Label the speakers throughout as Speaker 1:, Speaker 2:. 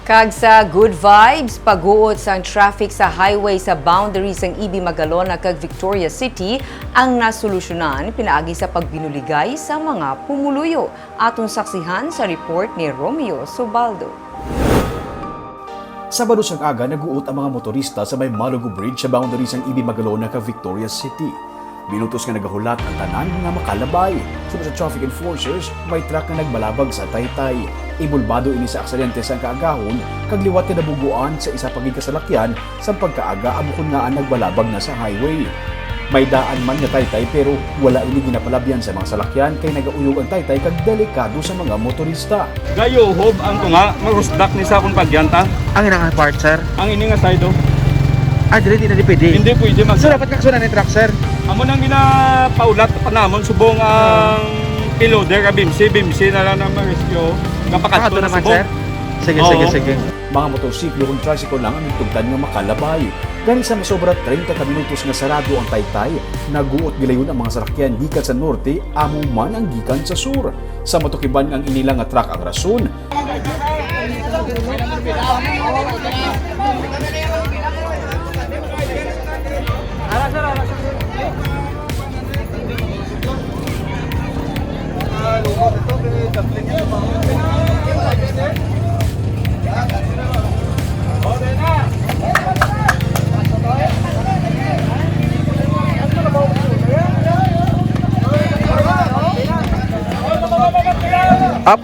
Speaker 1: Kag sa good vibes, pag-uot sang traffic sa highway sa boundary sang Ibi Magalona kag Victoria City ang nasolusyonan pinaagi sa pagbinuligay sa mga pumuluyo. Atong saksihan sa report ni Romeo Subaldo.
Speaker 2: Sabado sang aga, nag-uot ang mga motorista sa may Malugo Bridge sa boundary sang Ibi Magalona kag Victoria City. Binutos nga nagahulat ang tanan nga makalabay. Sunod sa traffic enforcers, may truck na nagbalabag sa Taytay. Ibulbado ini sa aksidente sa kaagahon, kag liwat na nabuguan sa isa pagig kasalakyan sa pagkaaga abukon nga ang nagbalabag na sa highway. May daan man nga Taytay pero wala ini ginapalabyan sa mga salakyan kay nagauyog ang Taytay kag delikado sa mga motorista.
Speaker 3: Gayohob ang tunga, marusdak ni sa akong pagyanta.
Speaker 4: Ang inang part, sir?
Speaker 3: Ang ini nga side
Speaker 4: Hindi na pwede.
Speaker 3: Hindi pwede mag.
Speaker 4: So, dapat kaksunan ni truck, sir?
Speaker 3: Amo nang ginapaulat pa namon subong ang piloder ka bimsi na lang na ma-rescue. Kapakato na
Speaker 4: naman,
Speaker 3: subong.
Speaker 4: sir? Sige.
Speaker 2: Mga motorsiklo kung tricycle lang ang nagtugtan nga makalabay. Gani sa masobra 30 ka minutos nga sarado ang Taytay, naguot gilayon ang mga salakyan gikan sa norte, amo man ang gikan sa sur. Sa matukiban ang inilang nga truck ang rason.
Speaker 4: Up.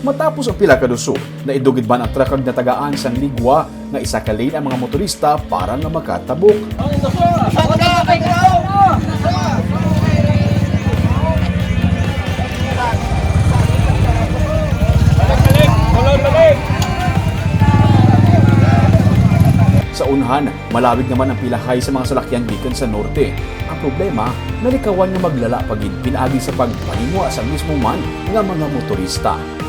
Speaker 2: Matapos ang pila ka duso, naidugid man ang truck ang natagaan sang ligwa nga isa ka lane ang mga motorista para nga makatabok. Sa unhan, malawig naman ang pilahay sa mga salakyan gikan sa norte. Ang problema, nalikawan nga maglala pagin pinaagi sa pagpanimwa sa mismo man nga mga motorista.